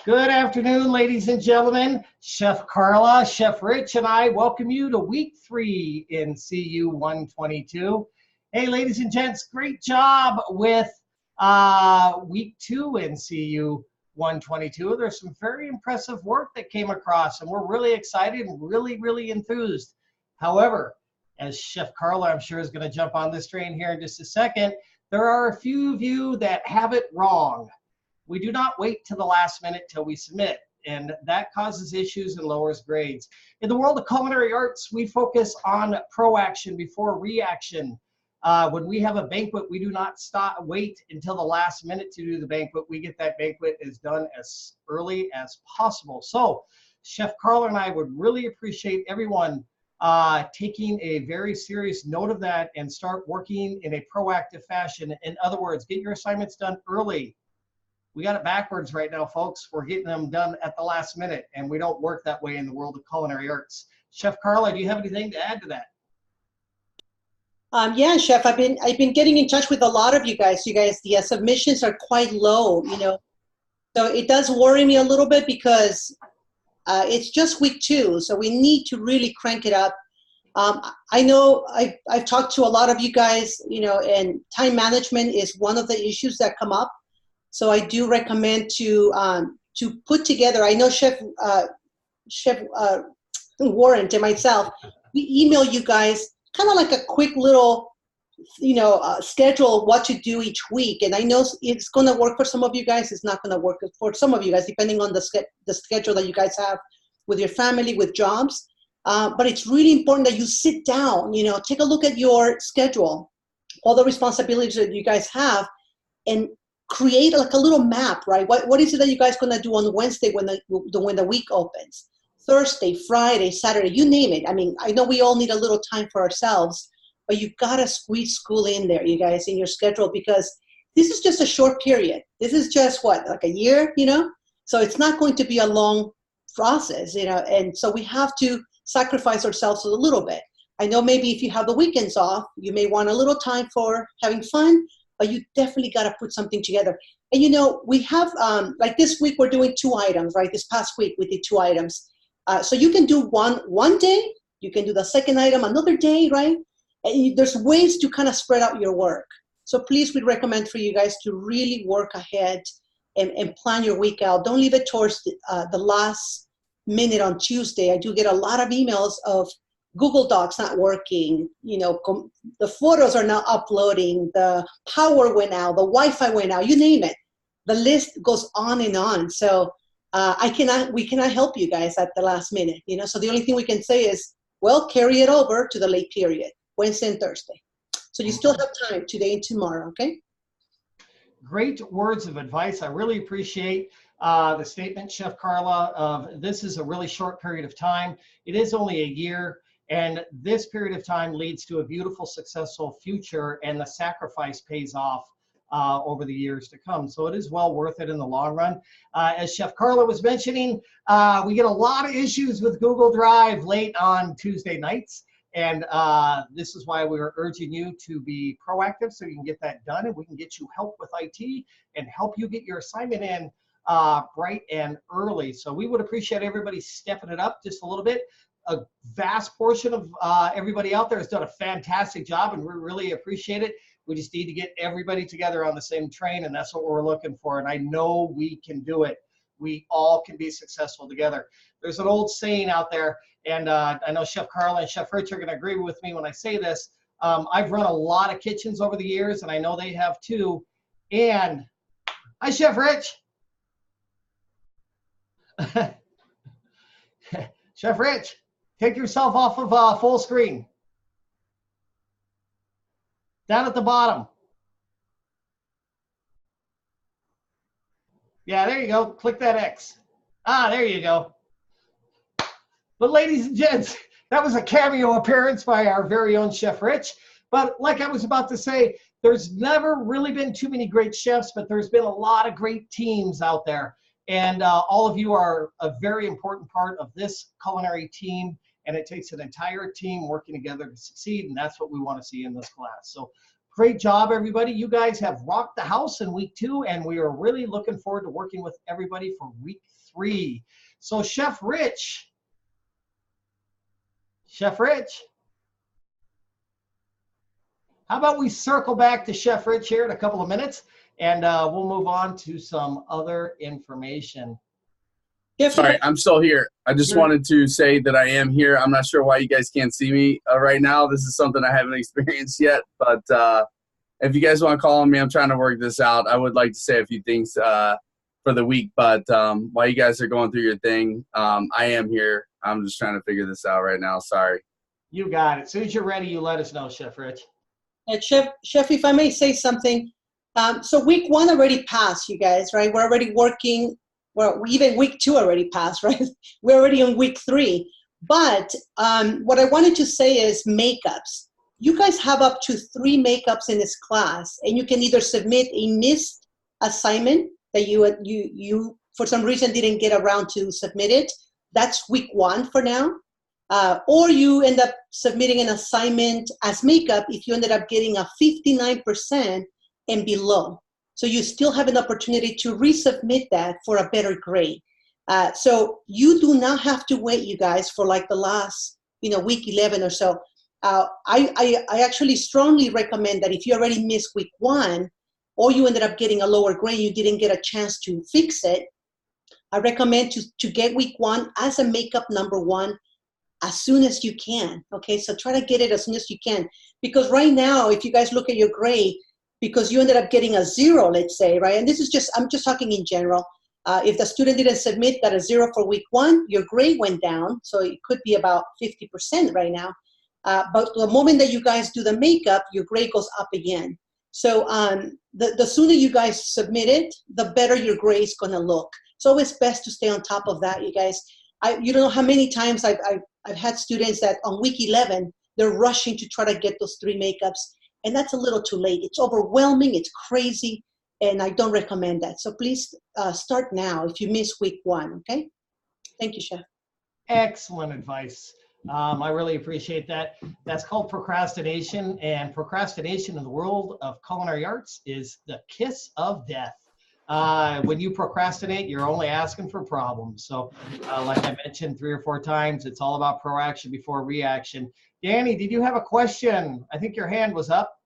Good afternoon, ladies and gentlemen. Chef Carla, Chef Rich, and I welcome you to week 3 in CU 122. Hey, ladies and gents, great job with week 2 in CU 122. There's some very impressive work that came across, and we're really excited and really enthused. However, as Chef Carla, I'm sure, is going to jump on this train here in just a second, there are a few of you that have it wrong. We do not wait till the last minute till we submit, and that causes issues and lowers grades. In the world of culinary arts, we focus on proaction before reaction. When we have a banquet, we do not wait until the last minute to do the banquet. We get that banquet is done as early as possible. So Chef Carla and I would really appreciate everyone taking a very serious note of that and start working in a proactive fashion. In other words, get your assignments done early. We got it backwards right now, folks. We're getting them done at the last minute, and we don't work that way in the world of culinary arts. Chef Carla, do you have anything to add to that? Yeah, Chef, I've been getting in touch with a lot of you guys. The submissions are quite low, so it does worry me a little bit because it's just week 2, so we need to really crank it up. I know I've talked to a lot of you guys, and time management is one of the issues that come up. So I do recommend to put together. I know Chef Warren and myself, we email you guys kind of like a quick little, schedule of what to do each week. And I know it's going to work for some of you guys. It's not going to work for some of you guys, depending on the schedule that you guys have with your family, with jobs. But it's really important that you sit down, take a look at your schedule, all the responsibilities that you guys have, and create like a little map, right? What is it that you guys gonna do on Wednesday when the week opens? Thursday, Friday, Saturday, you name it. I mean, I know we all need a little time for ourselves, but you gotta squeeze school in there, you guys, in your schedule, because this is just a short period. This is just like a year, So it's not going to be a long process, and so we have to sacrifice ourselves a little bit. I know maybe if you have the weekends off, you may want a little time for having fun, but you definitely got to put something together. And we have, like this week, we're doing 2 items, right? This past week, we did 2 items. So you can do one day, you can do the second item another day, right? And there's ways to kind of spread out your work. So please, we'd recommend for you guys to really work ahead and plan your week out. Don't leave it towards the last minute on Tuesday. I do get a lot of emails of Google Docs not working, the photos are not uploading, the power went out, the Wi-Fi went out, you name it. The list goes on and on. So we cannot help you guys at the last minute, So the only thing we can say is, well, carry it over to the late period, Wednesday and Thursday. So you still have time today and tomorrow, okay? Great words of advice. I really appreciate the statement, Chef Carla, of this is a really short period of time. It is only a year. And this period of time leads to a beautiful, successful future, and the sacrifice pays off over the years to come. So it is well worth it in the long run. As Chef Carla was mentioning, we get a lot of issues with Google Drive late on Tuesday nights. And this is why we are urging you to be proactive so you can get that done, and we can get you help with IT and help you get your assignment in bright and early. So we would appreciate everybody stepping it up just a little bit. A vast portion of everybody out there has done a fantastic job, and we really appreciate it. We just need to get everybody together on the same train, and that's what we're looking for. And I know we can do it. We all can be successful together. There's an old saying out there, and I know Chef Carla and Chef Rich are going to agree with me when I say this. I've run a lot of kitchens over the years, and I know they have too. And hi, Chef Rich. Chef Rich. Take yourself off of full screen. Down at the bottom. Yeah, there you go. Click that X. There you go. But ladies and gents, that was a cameo appearance by our very own Chef Rich. But like I was about to say, there's never really been too many great chefs, but there's been a lot of great teams out there. And all of you are a very important part of this culinary team. And it takes an entire team working together to succeed, and that's what we want to see in this class. So Great job, everybody. You guys have rocked the house in week 2, and we are really looking forward to working with everybody for week 3. So Chef Rich, how about we circle back to Chef Rich here in a couple of minutes, and we'll move on to some other information. Sorry, I'm still here. I just wanted to say that I am here. I'm not sure why you guys can't see me right now. This is something I haven't experienced yet. But if you guys want to call on me, I'm trying to work this out. I would like to say a few things for the week. But while you guys are going through your thing, I am here. I'm just trying to figure this out right now. Sorry. You got it. As soon as you're ready, you let us know, Chef Rich. Chef, if I may say something. So week 1 already passed, you guys, right? We're already working. Well, even week 2 already passed, right? We're already on week 3. But what I wanted to say is makeups. You guys have up to 3 makeups in this class, and you can either submit a missed assignment that you for some reason didn't get around to submit it. That's week 1 for now. Or you end up submitting an assignment as makeup if you ended up getting a 59% and below. So you still have an opportunity to resubmit that for a better grade. So you do not have to wait, you guys, for like the last, week 11 or so. I actually strongly recommend that if you already missed week 1, or you ended up getting a lower grade, you didn't get a chance to fix it, I recommend to get week 1 as a makeup number 1 as soon as you can. Okay, so try to get it as soon as you can. Because right now, if you guys look at your grade, because you ended up getting a 0, let's say, right? And I'm just talking in general. If the student didn't submit, got a 0 for week 1, your grade went down. So it could be about 50% right now. But the moment that you guys do the makeup, your grade goes up again. So the sooner you guys submit it, the better your grade is gonna look. It's always best to stay on top of that, you guys. You don't know how many times I've had students that on week 11, they're rushing to try to get those 3 makeups. And that's a little too late. It's overwhelming, it's crazy, and I don't recommend that. So please start now if you miss week 1, okay? Thank you, Chef. Excellent advice. I really appreciate that. That's called procrastination, and procrastination in the world of culinary arts is the kiss of death. When you procrastinate, you're only asking for problems. So like I mentioned 3 or 4 times, it's all about proaction before reaction. Danny, did you have a question? I think your hand was up.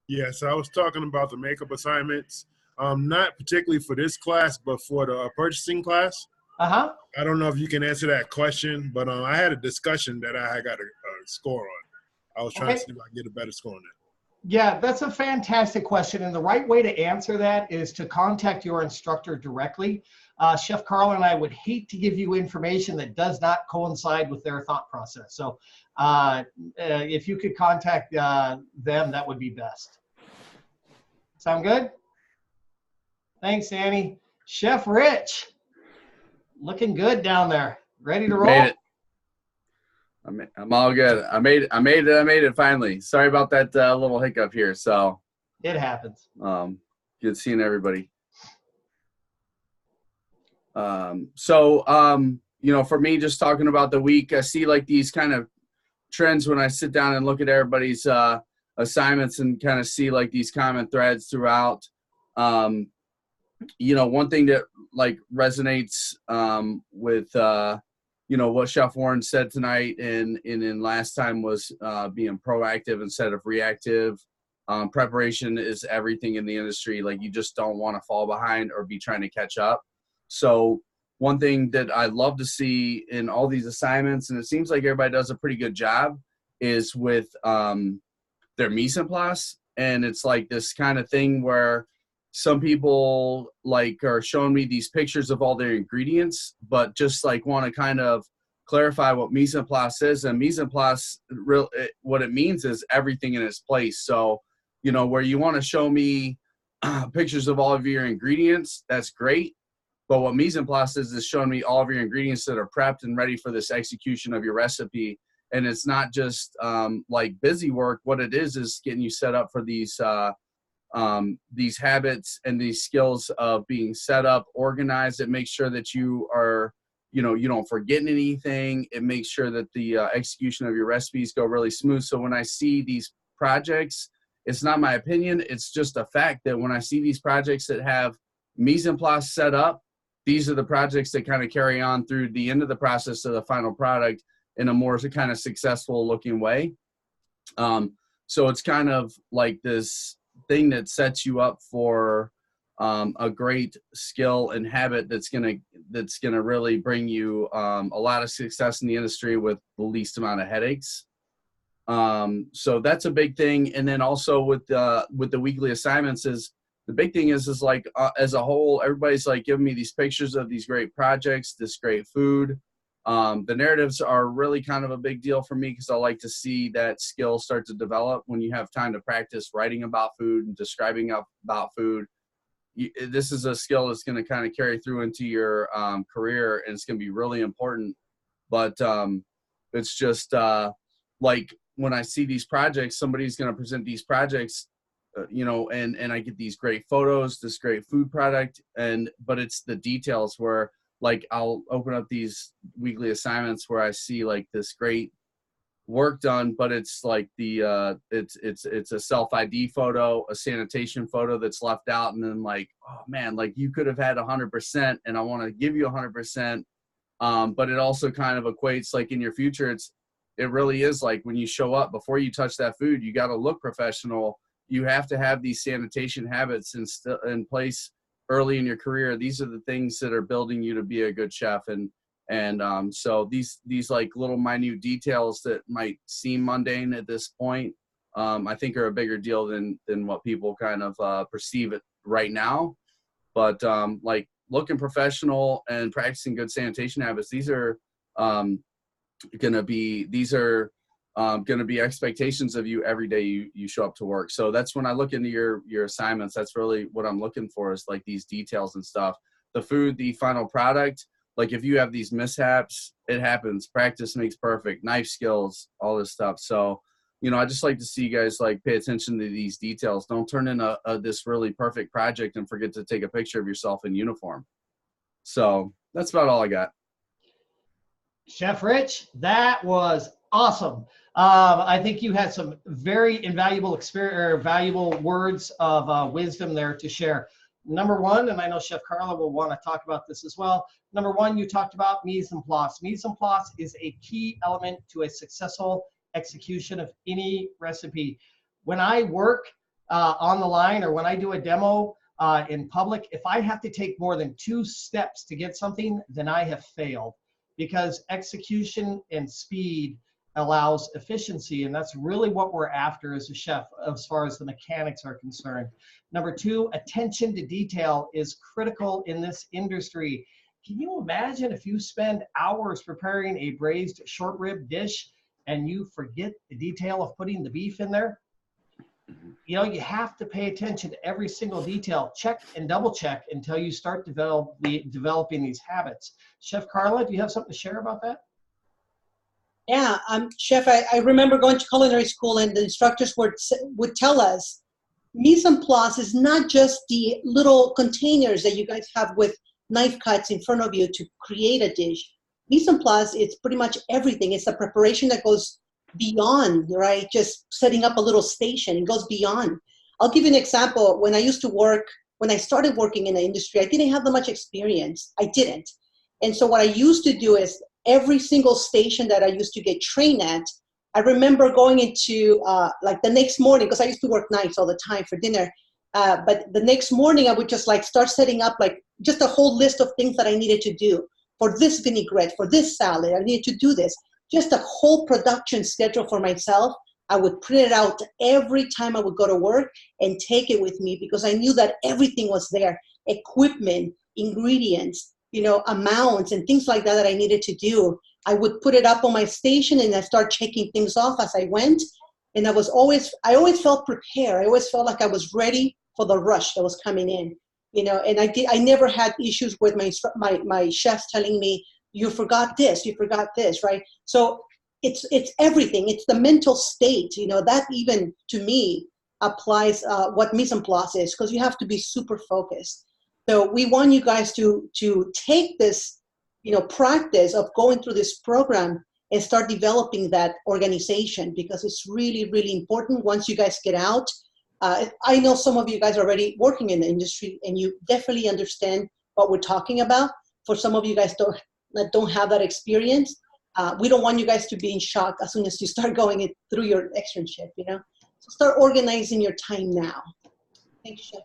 Yes, I was talking about the makeup assignments, not particularly for this class, but for the purchasing class. Uh-huh. I don't know if you can answer that question, but I had a discussion that I got a score on. I was trying to see if I can get a better score on that. Yeah, that's a fantastic question. And the right way to answer that is to contact your instructor directly. Chef Carla and I would hate to give you information that does not coincide with their thought process. So if you could contact them, that would be best. Sound good? Thanks, Danny. Chef Rich, looking good down there. Ready to roll? Made it. I'm all good. I made it finally. Sorry about that little hiccup here. So it happens. Good seeing everybody. For me, just talking about the week, I see like these kind of trends when I sit down and look at everybody's assignments and kind of see like these common threads throughout. One thing that like resonates with what Chef Warren said tonight and in last time was being proactive instead of reactive. Preparation is everything in the industry. Like you just don't want to fall behind or be trying to catch up. So one thing that I love to see in all these assignments, and it seems like everybody does a pretty good job, is with their mise en place. And it's like this kind of thing where some people like are showing me these pictures of all their ingredients, but just like want to kind of clarify what mise en place is. And mise en place, what it means is everything in its place. So, where you want to show me pictures of all of your ingredients, that's great. But what mise en place is showing me all of your ingredients that are prepped and ready for this execution of your recipe. And it's not just like busy work. What it is getting you set up for these habits and these skills of being set up, organized, that make sure that you are, you don't forget anything. It makes sure that the execution of your recipes go really smooth. So when I see these projects, it's not my opinion. It's just a fact that when I see these projects that have mise en place set up, these are the projects that kind of carry on through the end of the process of the final product in a more kind of successful looking way. So it's kind of like this thing that sets you up for a great skill and habit that's gonna really bring you a lot of success in the industry with the least amount of headaches. So that's a big thing. And then also with the weekly assignments is the big thing is like as a whole, everybody's like giving me these pictures of these great projects, this great food. The narratives are really kind of a big deal for me because I like to see that skill start to develop when you have time to practice writing about food and describing about food. This is a skill that's going to kind of carry through into your career, and it's going to be really important. But it's just like when I see these projects, somebody's going to present these projects, and I get these great photos, this great food product, but it's the details where like I'll open up these weekly assignments where I see like this great work done, but it's like it's a self ID photo, a sanitation photo that's left out, and then like, oh man, like you could have had 100%, and I want to give you 100%. But it also kind of equates like in your future, it really is like when you show up before you touch that food, you got to look professional. You have to have these sanitation habits in place early in your career. These are the things that are building you to be a good chef. And so these like little minute details that might seem mundane at this point, I think are a bigger deal than what people kind of perceive it right now. But like looking professional and practicing good sanitation habits, these are going to be expectations of you every day you show up to work. So that's when I look into your assignments, that's really what I'm looking for, is like these details and stuff. The food, the final product, like if you have these mishaps, it happens. Practice makes perfect. Knife skills, all this stuff. So, I just like to see you guys like pay attention to these details. Don't turn in this really perfect project and forget to take a picture of yourself in uniform. So that's about all I got. Chef Rich, that was awesome. I think you had some very invaluable valuable words of wisdom there to share. Number one, and I know Chef Carla will want to talk about this as well. Number one, you talked about mise en place. Mise en place is a key element to a successful execution of any recipe. When I work on the line or when I do a demo in public, if I have to take more than 2 steps to get something, then I have failed, because execution and speed allows efficiency, and that's really what we're after as a chef as far as the mechanics are concerned. Number 2, attention to detail is critical in this industry. Can you imagine if you spend hours preparing a braised short rib dish and you forget the detail of putting the beef in there? You have to pay attention to every single detail. Check and double check until you start developing these habits. Chef Carla, do you have something to share about that? Yeah, Chef, I remember going to culinary school, and the instructors would tell us, mise en place is not just the little containers that you guys have with knife cuts in front of you to create a dish. Mise en place, it's pretty much everything. It's the preparation that goes beyond, right? Just setting up a little station. It goes beyond. I'll give you an example. When I started working in the industry, I didn't have that much experience. I didn't. And so what I used to do is every single station that I used to get trained at, I remember going into like the next morning, because I used to work nights all the time for dinner. But the next morning I would just like start setting up like just a whole list of things that I needed to do for this vinaigrette, for this salad. I needed to do this. Just a whole production schedule for myself. I would print it out every time I would go to work and take it with me, because I knew that everything was there. Equipment, ingredients, amounts and things like that I needed to do. I would put it up on my station and I start checking things off as I went. And I always felt prepared. I always felt like I was ready for the rush that was coming in, and I never had issues with my chefs telling me, you forgot this, right? So it's everything. It's the mental state, that even to me applies what mise en place is, because you have to be super focused. So we want you guys to take this practice of going through this program and start developing that organization, because it's really, really important once you guys get out. I know some of you guys are already working in the industry and you definitely understand what we're talking about. For some of you guys that don't have that experience, we don't want you guys to be in shock as soon as you start going through your externship, So start organizing your time now. Thank you, Chef.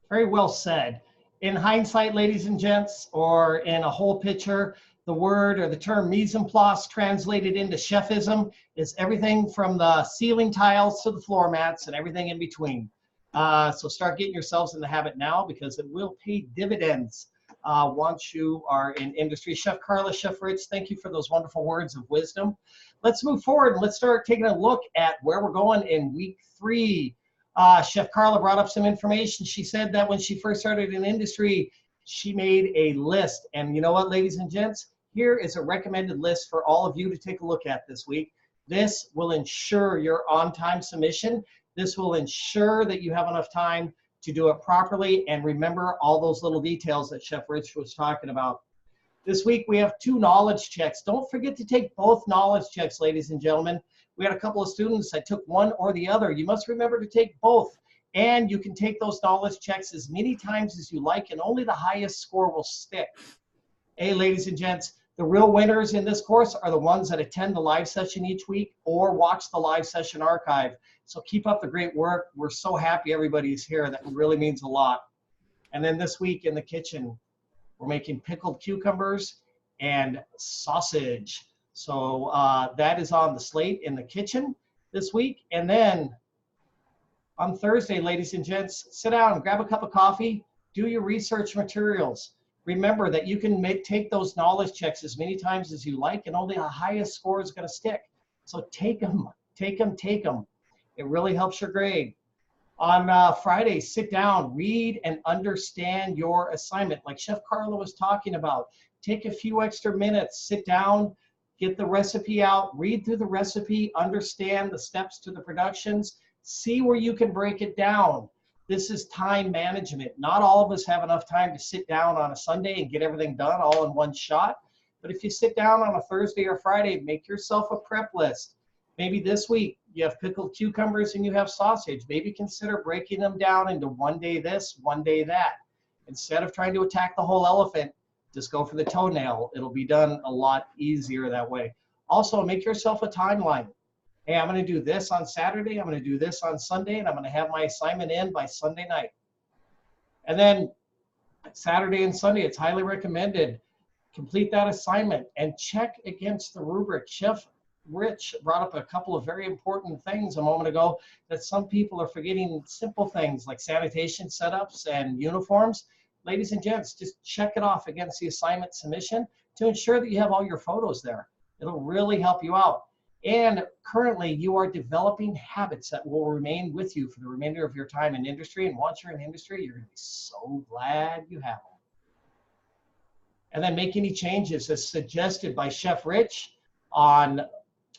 Very well said. In hindsight, ladies and gents, or in a whole picture, the word or the term mise en place translated into chefism is everything from the ceiling tiles to the floor mats and everything in between. So start getting yourselves in the habit now, because it will pay dividends once you are in industry. Chef Carla, Chef Rich, thank you for those wonderful words of wisdom. Let's move forward and let's start taking a look at where we're going in week 3. Chef Carla brought up some information. She said that when she first started in industry, she made a list. And you know what, ladies and gents? Here is a recommended list for all of you to take a look at this week. This will ensure your on-time submission. This will ensure that you have enough time to do it properly and remember all those little details that Chef Rich was talking about. This week we have 2 knowledge checks. Don't forget to take both knowledge checks, ladies and gentlemen. We had a couple of students that took one or the other. You must remember to take both. And you can take those knowledge checks as many times as you like, and only the highest score will stick. Hey, ladies and gents, the real winners in this course are the ones that attend the live session each week or watch the live session archive. So keep up the great work. We're so happy everybody's here. That really means a lot. And then this week in the kitchen, we're making pickled cucumbers and sausage. So that is on the slate in the kitchen this week. And then on Thursday, ladies and gents, sit down, grab a cup of coffee, do your research materials. Remember that you can take those knowledge checks as many times as you like, and only the highest score is going to stick. So take them, take them, take them. It really helps your grade. On Friday, sit down, read and understand your assignment. Like Chef Carla was talking about, take a few extra minutes, sit down, get the recipe out, read through the recipe, understand the steps to the productions, see where you can break it down. This is time management. Not all of us have enough time to sit down on a Sunday and get everything done all in one shot. But if you sit down on a Thursday or Friday, make yourself a prep list. Maybe this week you have pickled cucumbers and you have sausage. Maybe consider breaking them down into one day this, one day that. Instead of trying to attack the whole elephant, just go for the toenail. It'll be done a lot easier that way. Also, make yourself a timeline. Hey, I'm going to do this on Saturday, I'm going to do this on Sunday, and I'm going to have my assignment in by Sunday night. And then Saturday and Sunday, it's highly recommended. Complete that assignment and check against the rubric. Chef Rich brought up a couple of very important things a moment ago that some people are forgetting, simple things like sanitation setups and uniforms. Ladies and gents, just check it off against the assignment submission to ensure that you have all your photos there. It'll really help you out. And currently, you are developing habits that will remain with you for the remainder of your time in industry. And once you're in industry, you're going to be so glad you have them. And then make any changes as suggested by Chef Rich on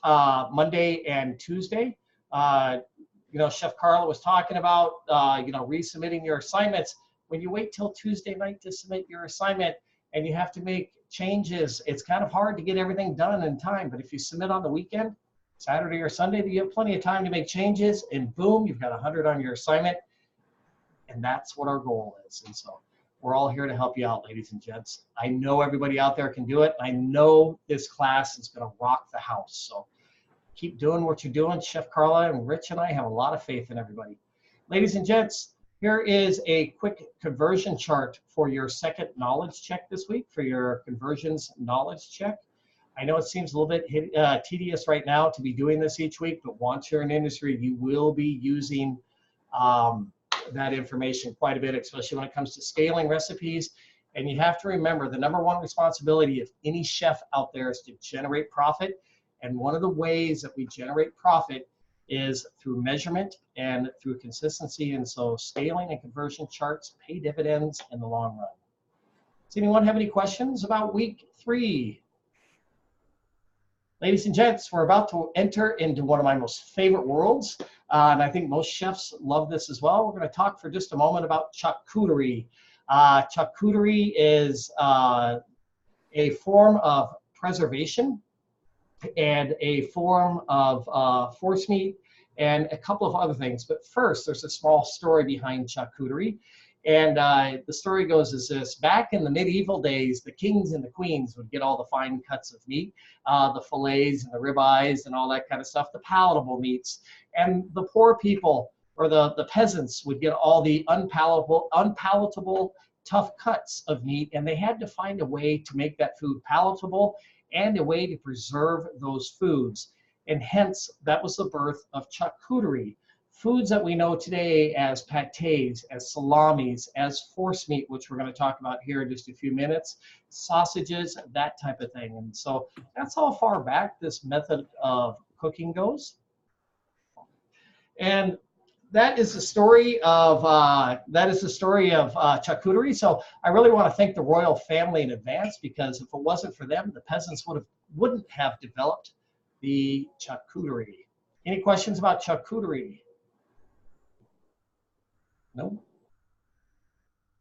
Monday and Tuesday. Chef Carla was talking about, resubmitting your assignments. When you wait till Tuesday night to submit your assignment and you have to make changes, it's kind of hard to get everything done in time. But if you submit on the weekend, Saturday or Sunday, you have plenty of time to make changes, and boom, you've got 100 on your assignment. And that's what our goal is. And so we're all here to help you out, ladies and gents. I know everybody out there can do it. I know this class is going to rock the house. So keep doing what you're doing. Chef Carla and Rich and I have a lot of faith in everybody. Ladies and gents, here is a quick conversion chart for your second knowledge check this week, for your conversions knowledge check. I know it seems a little bit tedious right now to be doing this each week, but once you're in industry, you will be using that information quite a bit, especially when it comes to scaling recipes. And you have to remember, the #1 responsibility of any chef out there is to generate profit. And one of the ways that we generate profit is through measurement and through consistency. And so scaling and conversion charts pay dividends in the long run. Does anyone have any questions about week 3? Ladies and gents, we're about to enter into one of my most favorite worlds. And I think most chefs love this as well. We're going to talk for just a moment about charcuterie. Charcuterie is a form of preservation and a form of force meat and a couple of other things. But first, there's a small story behind charcuterie. And the story goes as this: back in the medieval days, the kings and the queens would get all the fine cuts of meat, the fillets and the ribeyes and all that kind of stuff, the palatable meats. And the poor people, or the peasants, would get all the unpalatable, tough cuts of meat. And they had to find a way to make that food palatable and a way to preserve those foods. And hence, that was the birth of charcuterie. Foods that we know today as pâtés, as salamis, as force meat, which we're going to talk about here in just a few minutes, sausages, that type of thing. And so that's how far back this method of cooking goes. And that is the story of charcuterie. So I really want to thank the royal family in advance, because if it wasn't for them, the peasants wouldn't have developed the charcuterie. Any questions about charcuterie? No?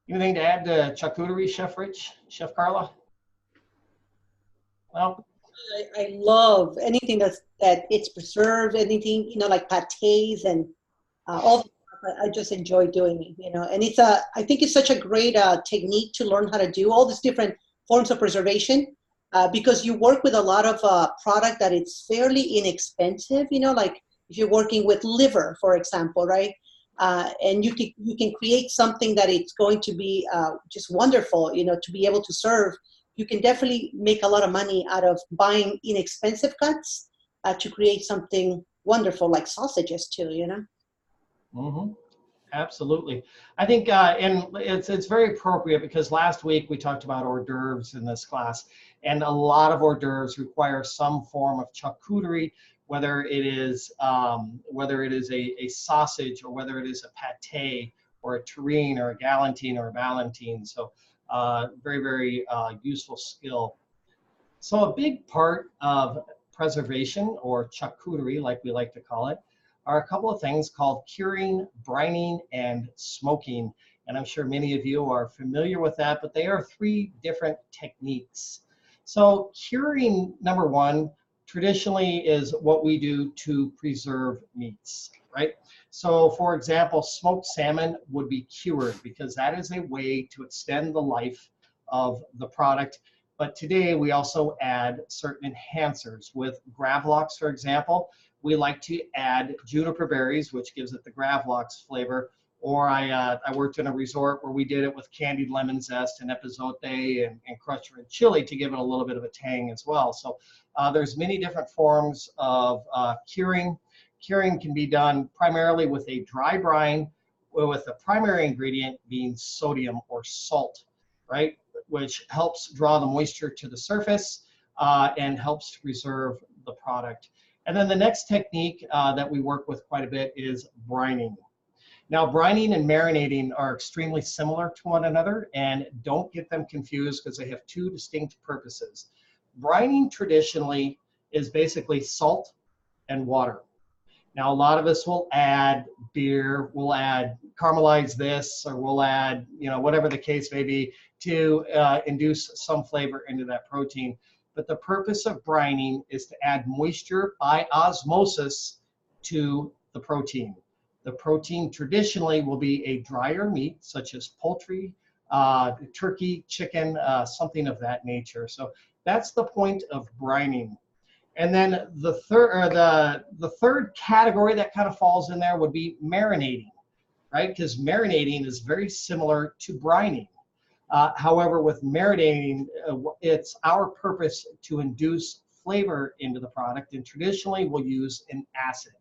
Anything to add to charcuterie, Chef Rich, Chef Carla? Well, I love anything that it's preserved, anything, like pâtés and all. I just enjoy doing it, and I think it's such a great technique to learn how to do all these different forms of preservation, because you work with a lot of product that it's fairly inexpensive, like if you're working with liver, for example, right? And you can create something that it's going to be just wonderful, to be able to serve. You can definitely make a lot of money out of buying inexpensive cuts to create something wonderful like sausages too, Mm-hmm. Absolutely. I think, and it's very appropriate, because last week we talked about hors d'oeuvres in this class, and a lot of hors d'oeuvres require some form of charcuterie, whether it is a sausage, or whether it is a pâté, or a terrine, or a galantine, or a ballantine. So very, very useful skill. So a big part of preservation, or charcuterie, like we like to call it, are a couple of things called curing, brining, and smoking. And I'm sure many of you are familiar with that, but they are three different techniques. So curing, number one, traditionally is what we do to preserve meats, right? So for example, smoked salmon would be cured, because that is a way to extend the life of the product. But today we also add certain enhancers. With gravlax, for example, we like to add juniper berries, which gives it the gravlax flavor. Or I worked in a resort where we did it with candied lemon zest and epazote and crushed red chili to give it a little bit of a tang as well. So there's many different forms of curing. Curing can be done primarily with a dry brine, with the primary ingredient being sodium or salt, right? Which helps draw the moisture to the surface and helps to preserve the product. And then the next technique that we work with quite a bit is brining. Now, brining and marinating are extremely similar to one another, and don't get them confused, because they have two distinct purposes. Brining traditionally is basically salt and water. Now, a lot of us will add beer, we'll add caramelize this, or we'll add, whatever the case may be, to induce some flavor into that protein. But the purpose of brining is to add moisture by osmosis to the protein. The protein traditionally will be a drier meat, such as poultry, turkey, chicken, something of that nature. So that's the point of brining. And then the third category that kind of falls in there would be marinating, right? Because marinating is very similar to brining. However, with marinating, it's our purpose to induce flavor into the product, and traditionally we'll use an acid.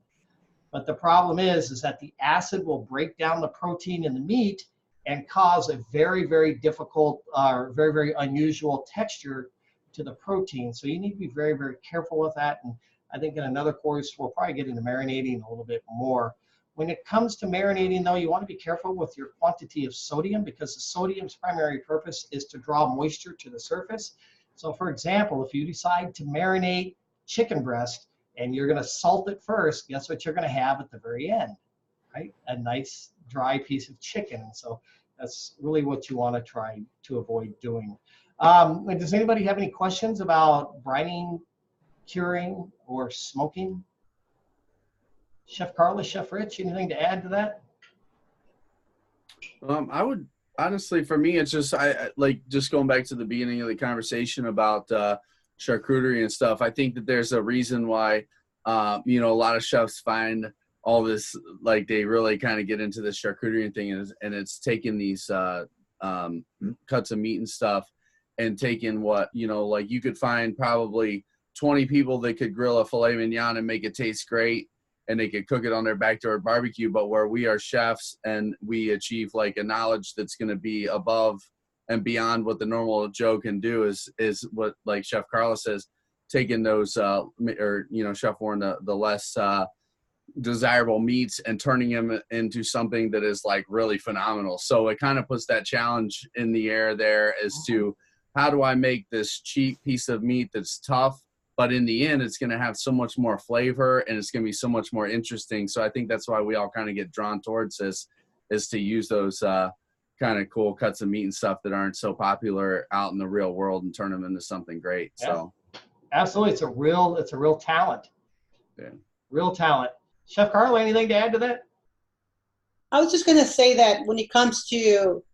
But the problem is that the acid will break down the protein in the meat and cause a very, very difficult, very, very unusual texture to the protein. So you need to be very, very careful with that. And I think in another course, we'll probably get into marinating a little bit more. When it comes to marinating, though, you want to be careful with your quantity of sodium, because the sodium's primary purpose is to draw moisture to the surface. So for example, if you decide to marinate chicken breast and you're going to salt it first, guess what you're going to have at the very end, right? A nice dry piece of chicken. So that's really what you want to try to avoid doing. Does anybody have any questions about brining, curing, or smoking? Chef Carla, Chef Rich, anything to add to that? I would honestly, for me, it's just I like just going back to the beginning of the conversation about charcuterie and stuff. I think that there's a reason why a lot of chefs find all this, like they really kind of get into the charcuterie thing, and it's taking these cuts of meat and stuff and taking what, like you could find probably 20 people that could grill a filet mignon and make it taste great, and they could cook it on their backyard barbecue. But where we are chefs and we achieve like a knowledge that's going to be above and beyond what the normal Joe can do is what, like Chef Carla says, taking those Chef Warren, the less desirable meats and turning them into something that is like really phenomenal. So it kind of puts that challenge in the air there as to how do I make this cheap piece of meat that's tough, but in the end, it's going to have so much more flavor and it's going to be so much more interesting. So I think that's why we all kind of get drawn towards this, is to use those kind of cool cuts of meat and stuff that aren't so popular out in the real world and turn them into something great. Yeah. So absolutely. It's a real talent. Yeah. Real talent. Chef Carla, anything to add to that? I was just going to say that when it comes to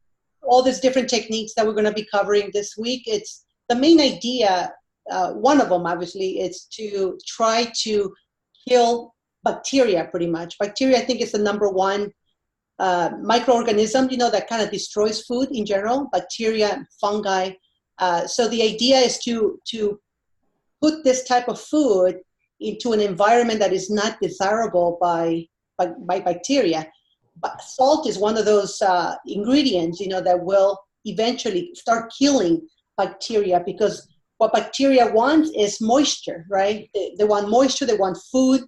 all these different techniques that we're going to be covering this week, it's the main idea. One of them, obviously, is to try to kill bacteria, pretty much. Bacteria, I think, is the number one microorganism, that kind of destroys food in general, bacteria, fungi. So the idea is to put this type of food into an environment that is not desirable by bacteria. But salt is one of those ingredients, that will eventually start killing bacteria, because what bacteria want is moisture, right? They want moisture, they want food,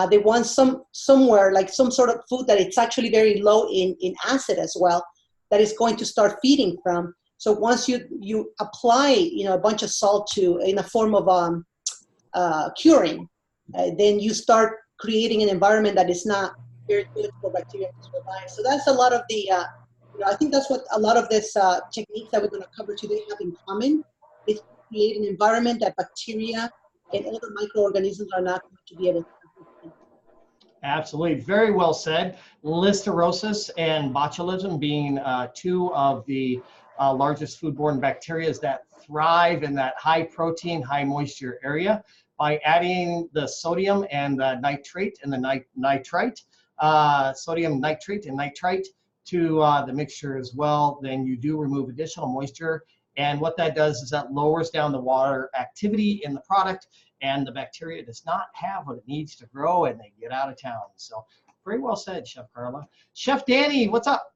they want somewhere, like some sort of food that it's actually very low in acid as well, that is going to start feeding from. So once you apply, a bunch of salt in a form of curing, then you start creating an environment that is not very good for bacteria to survive. So that's a lot of the, I think that's what a lot of this techniques that we're going to cover today have in common, is create an environment that bacteria and other microorganisms are not going to be able to live. Absolutely. Very well said. Listeriosis and botulism being two of the largest foodborne bacteria that thrive in that high protein, high moisture area. By adding the sodium and the nitrate and the nitrite, sodium nitrate and nitrite to the mixture as well, then you do remove additional moisture. And what that does is that lowers down the water activity in the product, and the bacteria does not have what it needs to grow, and they get out of town. So very well said, Chef Carla. Chef Danny, what's up?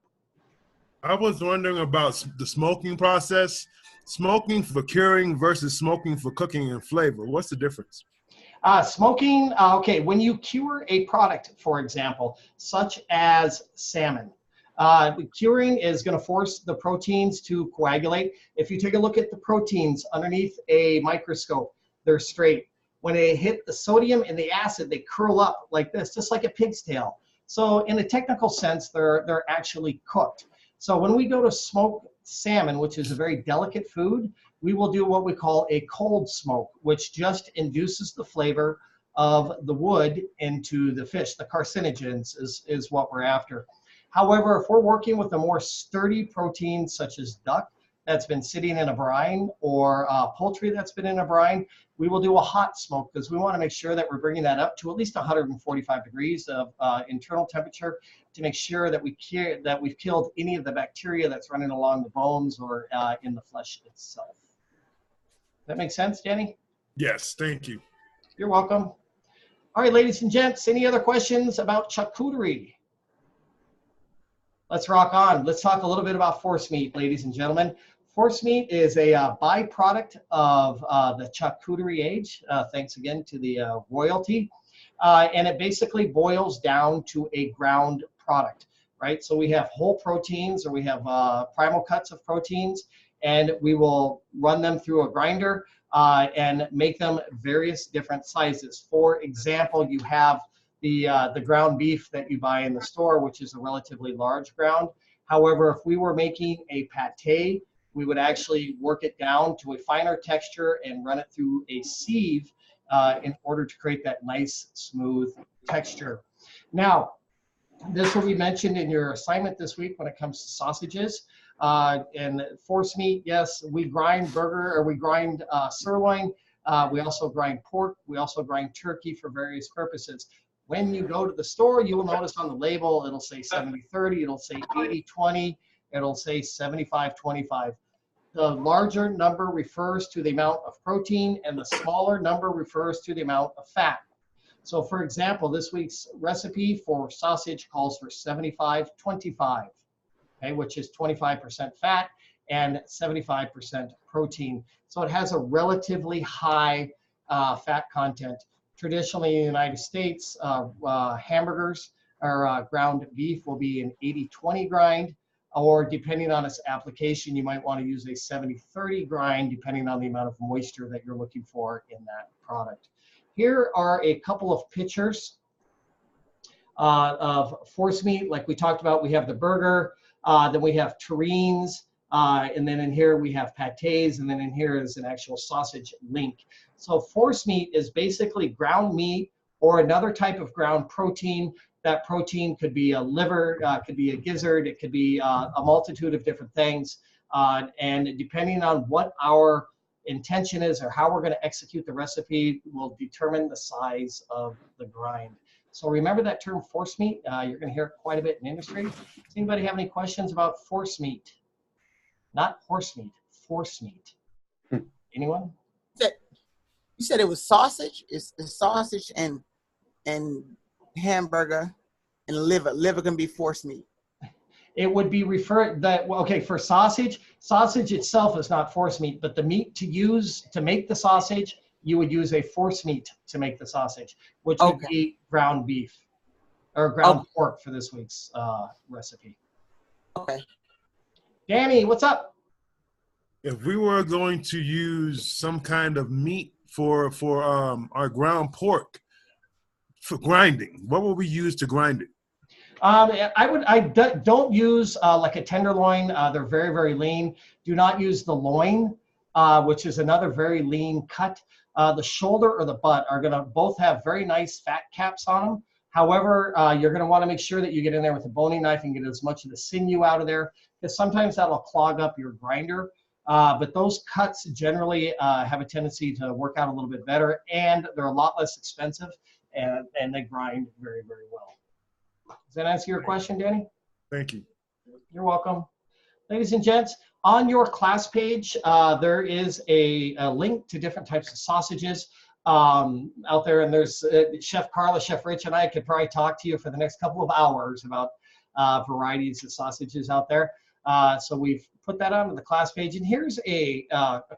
I was wondering about the smoking process. Smoking for curing versus smoking for cooking and flavor. What's the difference? Smoking, okay, when you cure a product, for example, such as salmon, curing is going to force the proteins to coagulate. If you take a look at the proteins underneath a microscope, they're straight. When they hit the sodium and the acid, they curl up like this, just like a pig's tail. So in a technical sense, they're actually cooked. So when we go to smoke salmon, which is a very delicate food, we will do what we call a cold smoke, which just induces the flavor of the wood into the fish. The carcinogens is what we're after. However, if we're working with a more sturdy protein, such as duck that's been sitting in a brine, or poultry that's been in a brine, we will do a hot smoke, because we want to make sure that we're bringing that up to at least 145 degrees of internal temperature, to make sure that we've killed any of the bacteria that's running along the bones or in the flesh itself. That make sense, Danny? Yes, thank you. You're welcome. All right, ladies and gents, any other questions about charcuterie? Let's rock on. Let's talk a little bit about force meat, ladies and gentlemen. Force meat is a byproduct of the charcuterie age, thanks again to the royalty. And it basically boils down to a ground product, right? So we have whole proteins, or we have primal cuts of proteins, and we will run them through a grinder and make them various different sizes. For example, you have the ground beef that you buy in the store, which is a relatively large ground. However, if we were making a pate we would actually work it down to a finer texture and run it through a sieve in order to create that nice, smooth texture. Now, this will be mentioned in your assignment this week when it comes to sausages. And force meat, yes, we grind burger, or we grind sirloin. We also grind pork. We also grind turkey for various purposes. When you go to the store, you will notice on the label, it'll say 70-30, it'll say 80-20, it'll say 75-25. The larger number refers to the amount of protein, and the smaller number refers to the amount of fat. So for example, this week's recipe for sausage calls for 75-25, okay, which is 25% fat and 75% protein. So it has a relatively high fat content. Traditionally in the United States, hamburgers or ground beef will be an 80-20 grind, or depending on its application, you might want to use a 70-30 grind, depending on the amount of moisture that you're looking for in that product. Here are a couple of pictures of force meat. Like we talked about, we have the burger, then we have terrines, and then in here we have pâtés, and then in here is an actual sausage link. So force meat is basically ground meat or another type of ground protein. That protein could be a liver, could be a gizzard, it could be a multitude of different things. And depending on what our intention is or how we're going to execute the recipe will determine the size of the grind. So remember that term force meat. You're going to hear it quite a bit in industry. Does anybody have any questions about force meat? Not horse meat, force meat. Anyone? You said it was sausage. It's sausage and hamburger and liver. Liver can be force meat. It would be referred that, well, okay, for sausage itself is not force meat, but the meat to use to make the sausage, you would use a force meat to make the sausage, which would be ground beef or ground pork for this week's recipe. Okay. Danny, what's up? If we were going to use some kind of meat for our ground pork for grinding, what would we use to grind it? I don't use like a tenderloin. They're very, very lean. Do not use the loin, which is another very lean cut. The shoulder or the butt are going to both have very nice fat caps on them. However, you're going to want to make sure that you get in there with a boning knife and get as much of the sinew out of there, because sometimes that'll clog up your grinder. But those cuts generally have a tendency to work out a little bit better, and they're a lot less expensive, and they grind very, very well. Does that answer your question, Danny? Thank you. You're welcome. Ladies and gents, on your class page, there is a link to different types of sausages out there. And there's Chef Carla, Chef Rich, and I could probably talk to you for the next couple of hours about varieties of sausages out there. So we've put that onto the class page. And here's a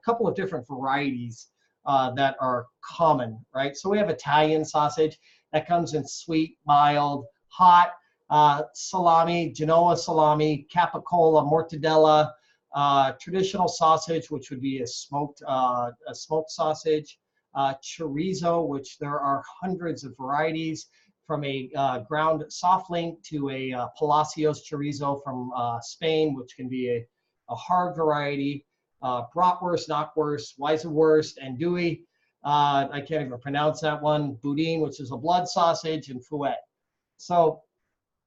couple of different varieties that are common, right? So we have Italian sausage that comes in sweet, mild, hot, salami, Genoa salami, capicola, mortadella, traditional sausage, which would be a smoked sausage, chorizo, which there are hundreds of varieties, from a ground soft link to a Palacios chorizo from Spain, which can be a hard variety, bratwurst, knockwurst, weisswurst, andouille. I can't even pronounce that one. Boudin, which is a blood sausage, and fouet. So,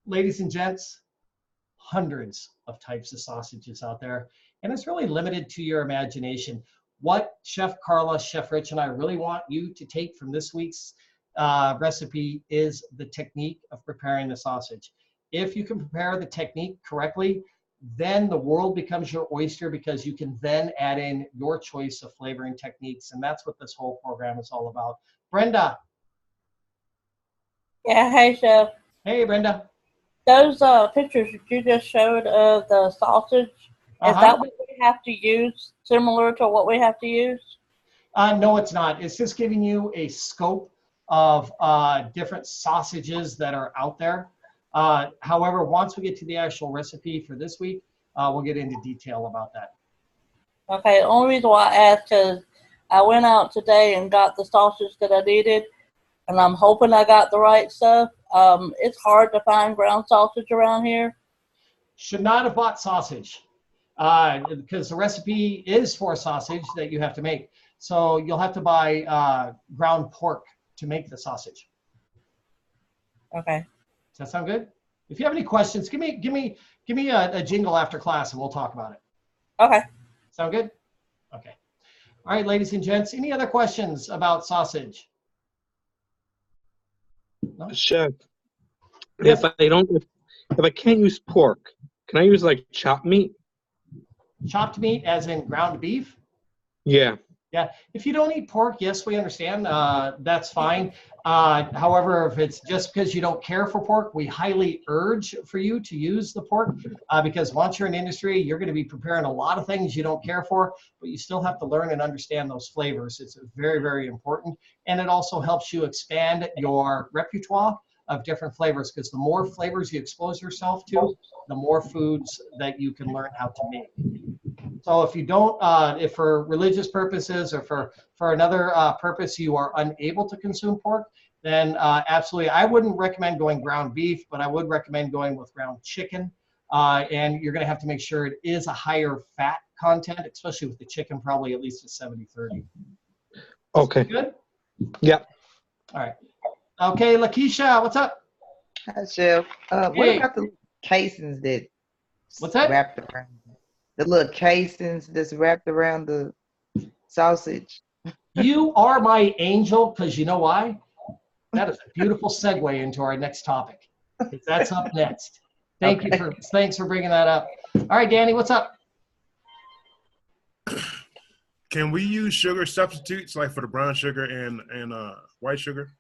ladies and gents, hundreds of types of sausages out there, and it's really limited to your imagination. What Chef Carla, Chef Rich, and I really want you to take from this week's recipe is the technique of preparing the sausage. If you can prepare the technique correctly, then the world becomes your oyster, because you can then add in your choice of flavoring techniques, and that's what this whole program is all about. Brenda. Yeah, hey, Chef. Hey, Brenda. Those pictures that you just showed of the sausage, is that what we have to use, similar to what we have to use? No, it's not. It's just giving you a scope of different sausages that are out there. However, once we get to the actual recipe for this week, we'll get into detail about that. Okay, the only reason why I asked is I went out today and got the sausage that I needed, and I'm hoping I got the right stuff. It's hard to find ground sausage around here. Should not have bought sausage. because the recipe is for sausage that you have to make. So you'll have to buy ground pork to make the sausage. Okay. Does that sound good? If you have any questions, give me a jingle after class and we'll talk about it. Okay. Sound good? Okay. All right, ladies and gents, any other questions about sausage? No? Chef, Yes. if I can't use pork, can I use like chopped meat? Chopped meat as in ground beef? Yeah. Yeah, if you don't eat pork, yes, we understand. That's fine. However, if it's just because you don't care for pork, we highly urge for you to use the pork because once you're in industry, you're going to be preparing a lot of things you don't care for, but you still have to learn and understand those flavors. It's very, very important. And it also helps you expand your repertoire of different flavors because the more flavors you expose yourself to, the more foods that you can learn how to make. So if you don't, if for religious purposes or for another purpose you are unable to consume pork, then absolutely, I wouldn't recommend going ground beef, but I would recommend going with ground chicken. And you're gonna have to make sure it is a higher fat content, especially with the chicken, probably at least a 70-30. Okay. Good? Yeah. All right. Okay, Lakeisha, what's up? Hi, Chef. What Hey. about the casings that What's that? wrapped around the little casings that's wrapped around the sausage? You are my angel, because you know why? That is a beautiful segue into our next topic. That's up next. Thanks for bringing that up. All right, Danny, what's up? Can we use sugar substitutes like for the brown sugar and white sugar?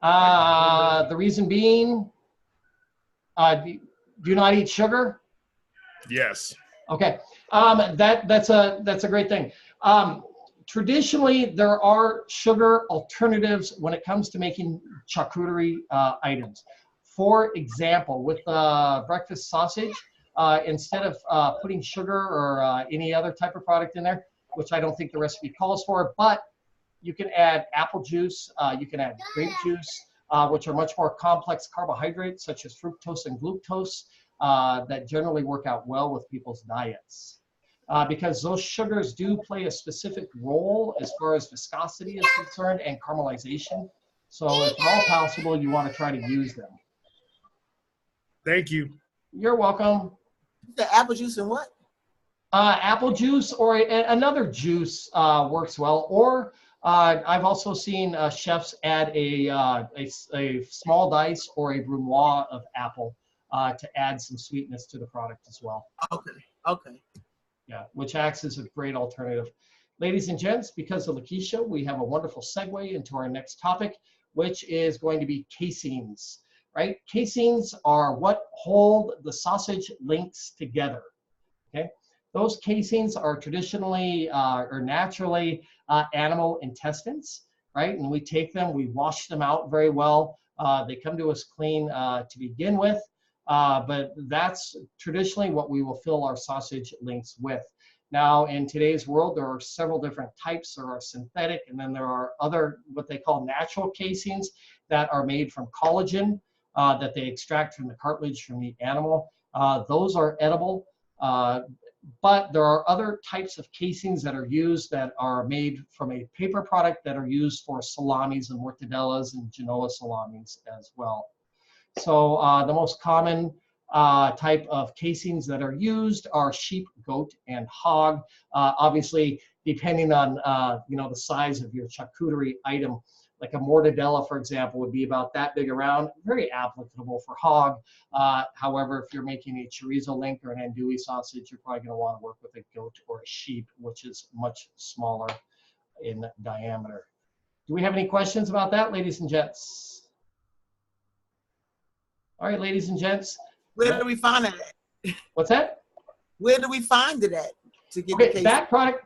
The reason being, do you not eat sugar? Yes. Okay, that's a great thing. Traditionally, there are sugar alternatives when it comes to making charcuterie items. For example, with breakfast sausage, instead of putting sugar or any other type of product in there, which I don't think the recipe calls for, but you can add apple juice, you can add grape juice, which are much more complex carbohydrates such as fructose and glucose that generally work out well with people's diets. Because those sugars do play a specific role as far as viscosity is concerned and caramelization. So if at all possible, you want to try to use them. Thank you. You're welcome. The apple juice and what? Apple juice or another juice works well. Or I've also seen chefs add a small dice or a brunoise of apple to add some sweetness to the product as well. Okay. Okay. Yeah, which acts as a great alternative. Ladies and gents, because of Lakeisha, we have a wonderful segue into our next topic, which is going to be casings, right? Casings are what hold the sausage links together, okay? Those casings are traditionally or naturally animal intestines, right? And we take them, we wash them out very well. They come to us clean to begin with. But that's traditionally what we will fill our sausage links with. Now, in today's world, there are several different types. There are synthetic, and then there are other, what they call natural casings that are made from collagen that they extract from the cartilage from the animal. Those are edible, but there are other types of casings that are used that are made from a paper product that are used for salamis and mortadellas and Genoa salamis as well. So the most common type of casings that are used are sheep, goat, and hog. Obviously, depending on the size of your charcuterie item, like a mortadella, for example, would be about that big around, very applicable for hog. However, if you're making a chorizo link or an andouille sausage, you're probably going to want to work with a goat or a sheep, which is much smaller in diameter. Do we have any questions about that, ladies and gents? All right, ladies and gents. Where do we find it at? What's that? Where do we find it at to get the Okay, case? that product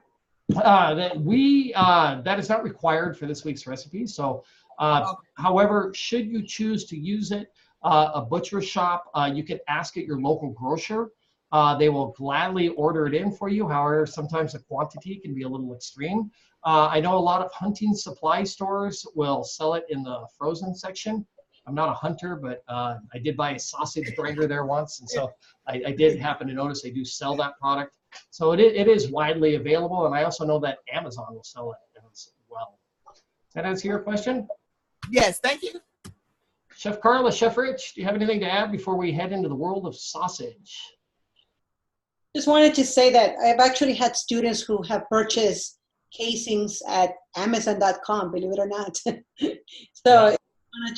that is not required for this week's recipe. So, however, should you choose to use it, a butcher shop, you can ask at your local grocer. They will gladly order it in for you. However, sometimes the quantity can be a little extreme. I know a lot of hunting supply stores will sell it in the frozen section. I'm not a hunter, but I did buy a sausage grinder there once, and so I did happen to notice they do sell that product. So it is widely available, and I also know that Amazon will sell it as well. Does that answer your question? Yes, thank you. Chef Carla, Chef Rich, do you have anything to add before we head into the world of sausage? Just wanted to say that I've actually had students who have purchased casings at Amazon.com, believe it or not. So Yeah.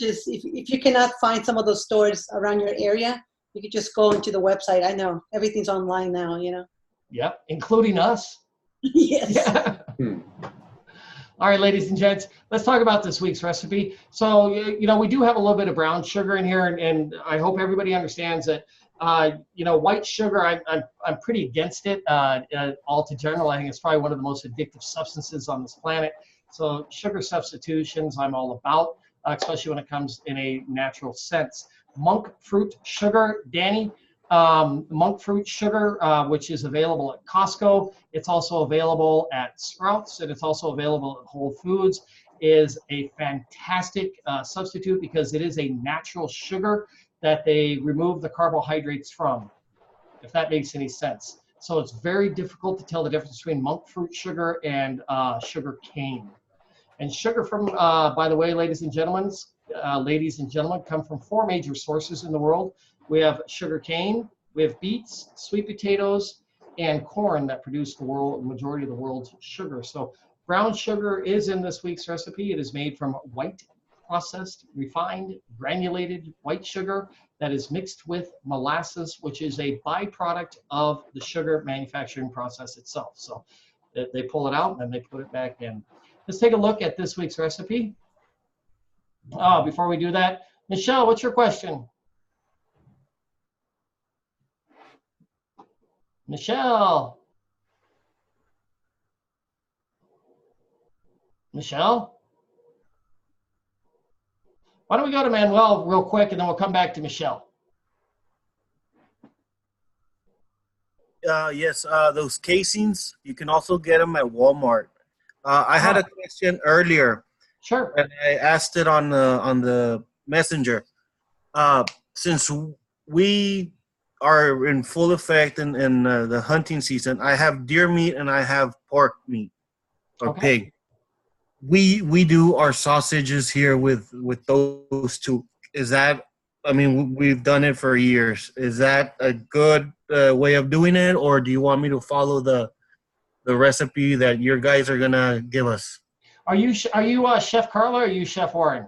if you cannot find some of those stores around your area, you could just go into the website. I know everything's online now, you know. Yep, including us. Yes. Yeah. All right, ladies and gents, let's talk about this week's recipe. So, you know, we do have a little bit of brown sugar in here, and I hope everybody understands that, you know, white sugar, I'm pretty against it altogether. I think it's probably one of the most addictive substances on this planet. So sugar substitutions, I'm all about, especially when it comes in a natural sense. Monk fruit sugar, Danny. Monk fruit sugar, which is available at Costco. It's also available at Sprouts, and it's also available at Whole Foods, is a fantastic substitute because it is a natural sugar that they remove the carbohydrates from, if that makes any sense. So it's very difficult to tell the difference between monk fruit sugar and sugar cane. And sugar from, by the way, ladies and gentlemen, come from 4 major sources in the world. We have sugar cane, we have beets, sweet potatoes, and corn that produce the majority of the world's sugar. So brown sugar is in this week's recipe. It is made from white, processed, refined, granulated white sugar that is mixed with molasses, which is a byproduct of the sugar manufacturing process itself. So they pull it out and then they put it back in. Let's take a look at this week's recipe. Before we do that, Michelle, what's your question? Michelle? Michelle? Why don't we go to Manuel real quick and then we'll come back to Michelle. Yes, those casings, you can also get them at Walmart. I had a question earlier. Sure. And I asked it on the messenger. Since we are in full effect in the hunting season, I have deer meat and I have pork meat or pig. We do our sausages here with those two. Is that, I mean, we've done it for years. Is that a good way of doing it, or do you want me to follow the recipe that your guys are gonna give us? Are you Chef Carla or are you Chef Warren?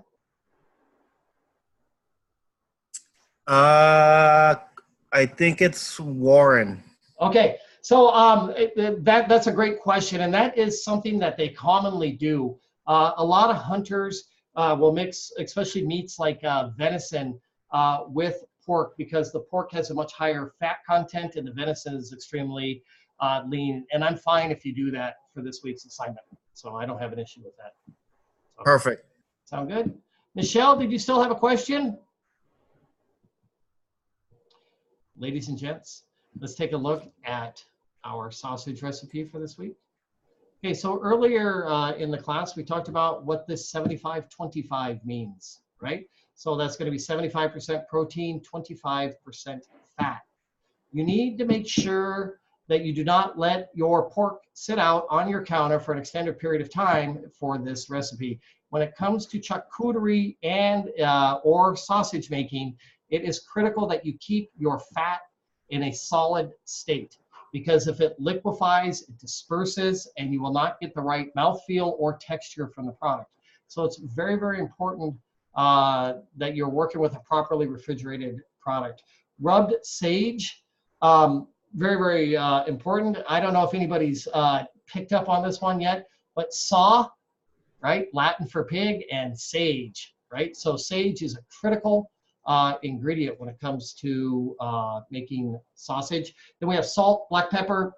I think it's Warren. Okay, so that's a great question, and that is something that they commonly do. A lot of hunters will mix, especially meats like venison, with pork because the pork has a much higher fat content and the venison is extremely lean. And I'm fine if you do that for this week's assignment. So I don't have an issue with that. So, perfect. Sound good? Michelle, did you still have a question? Ladies and gents, let's take a look at our sausage recipe for this week. Okay, so earlier in the class, we talked about what this 75-25 means, right? So that's going to be 75% protein, 25% fat. You need to make sure that you do not let your pork sit out on your counter for an extended period of time for this recipe. When it comes to charcuterie and or sausage making, it is critical that you keep your fat in a solid state, because if it liquefies, it disperses, and you will not get the right mouthfeel or texture from the product. So it's very, very important that you're working with a properly refrigerated product. Rubbed sage, very, very important. I don't know if anybody's picked up on this one yet, but saw, right? Latin for pig, and sage, right? So sage is a critical ingredient when it comes to making sausage. Then we have salt, black pepper,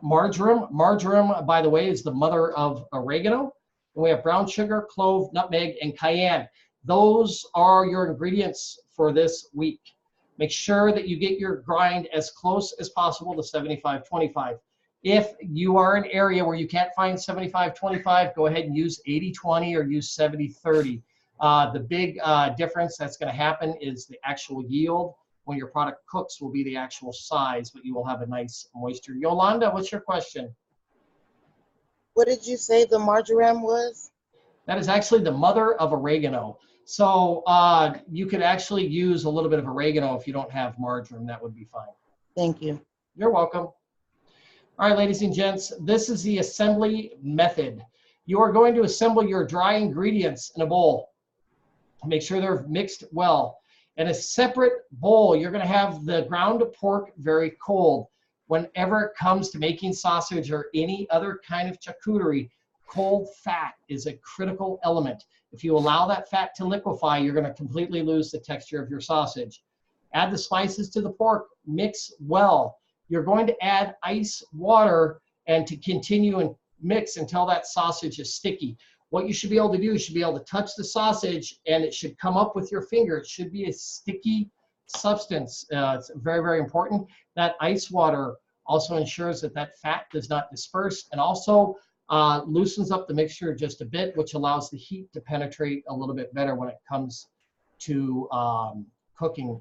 marjoram. Marjoram, by the way, is the mother of oregano. And we have brown sugar, clove, nutmeg, and cayenne. Those are your ingredients for this week. Make sure that you get your grind as close as possible to 75-25. If you are in an area where you can't find 75-25, go ahead and use 80-20 or use 70-30. The big difference that's going to happen is the actual yield. when your product cooks will be the actual size, but you will have a nice moisture. Yolanda, what's your question? What did you say the marjoram was? That is actually the mother of oregano. So you could actually use a little bit of oregano if you don't have marjoram. That would be fine. Thank you. You're welcome. All right, ladies and gents, this is the assembly method. You are going to assemble your dry ingredients in a bowl. Make sure they're mixed well. In a separate bowl, you're going to have the ground pork very cold. Whenever it comes to making sausage or any other kind of charcuterie, cold fat is a critical element. If you allow that fat to liquefy, you're going to completely lose the texture of your sausage. Add the spices to the pork, mix well. You're going to add ice water and to continue and mix until that sausage is sticky. What you should be able to do, you should be able to touch the sausage and it should come up with your finger. It should be a sticky substance. It's very, very important. That ice water also ensures that that fat does not disperse and also loosens up the mixture just a bit, which allows the heat to penetrate a little bit better when it comes to cooking.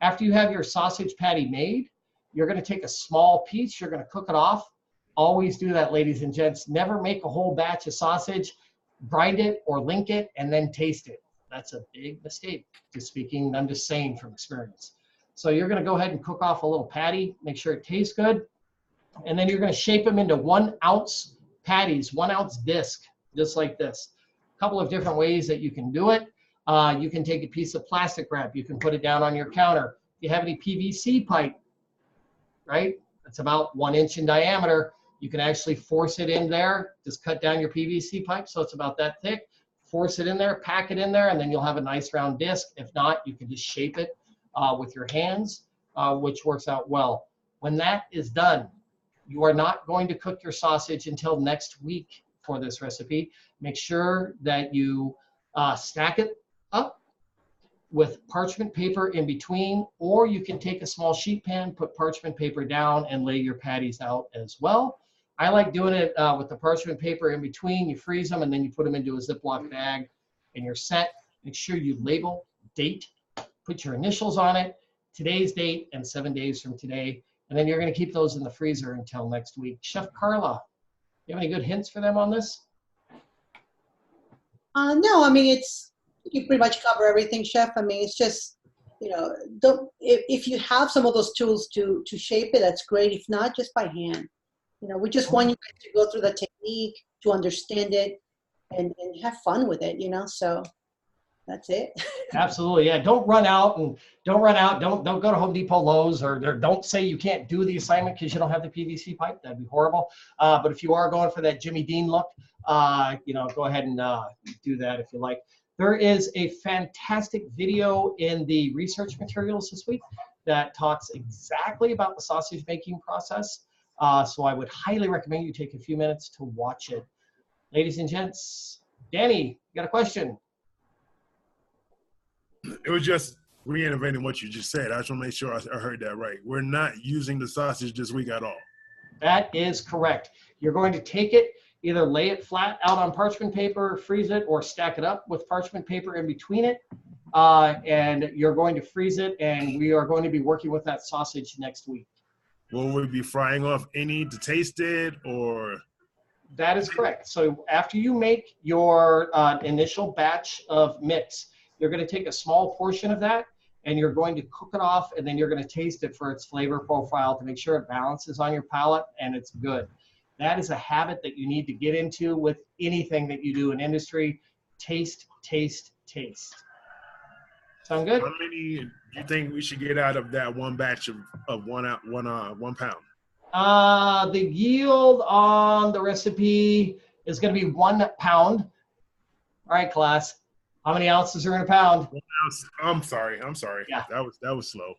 After you have your sausage patty made, you're going to take a small piece, you're going to cook it off. Always do that, ladies and gents. Never make a whole batch of sausage, grind it or link it, and then taste it. That's a big mistake, just speaking, I'm just saying from experience. So you're going to go ahead and cook off a little patty, make sure it tastes good, and then you're going to shape them into 1 ounce patties, 1 ounce disc, just like this. A couple of different ways that you can do it. You can take a piece of plastic wrap, you can put it down on your counter. If you have any PVC pipe, right, it's about 1 inch in diameter, you can actually force it in there. Just cut down your PVC pipe so it's about that thick. Force it in there, pack it in there, and then you'll have a nice round disc. If not, you can just shape it with your hands, which works out well. When that is done, you are not going to cook your sausage until next week for this recipe. Make sure that you stack it up with parchment paper in between, or you can take a small sheet pan, put parchment paper down, and lay your patties out as well. I like doing it with the parchment paper in between. You freeze them, and then you put them into a Ziploc bag, and you're set. Make sure you label, date, put your initials on it, today's date, and 7 days from today, and then you're going to keep those in the freezer until next week. Chef Carla, you have any good hints for them on this? No, I mean, you pretty much cover everything, Chef. I mean, it's just, you know, if you have some of those tools to shape it, that's great. If not, just by hand. You know, we just want you guys to go through the technique, to understand it, and have fun with it, you know, so that's it. Absolutely, yeah. Don't run out. Don't go to Home Depot, Lowe's, or don't say you can't do the assignment because you don't have the PVC pipe. That'd be horrible. But if you are going for that Jimmy Dean look, you know, go ahead and do that if you like. There is a fantastic video in the research materials this week that talks exactly about the sausage making process. So I would highly recommend you take a few minutes to watch it. Ladies and gents, Danny, you got a question? It was just reiterating what you just said. I just want to make sure I heard that right. We're not using the sausage this week at all. That is correct. You're going to take it, either lay it flat out on parchment paper, freeze it, or stack it up with parchment paper in between it. And you're going to freeze it, and we are going to be working with that sausage next week. Will we be frying off any to taste it, or? That is correct. So after you make your initial batch of mix, you're going to take a small portion of that, and you're going to cook it off, and then you're going to taste it for its flavor profile to make sure it balances on your palate and it's good. That is a habit that you need to get into with anything that you do in industry. Taste, taste, taste. Sound good? How many do you think we should get out of that one batch of 1 pound? The yield on the recipe is going to be 1 pound. All right, class. How many ounces are in a pound? 1 ounce. I'm sorry. Yeah. That was slow.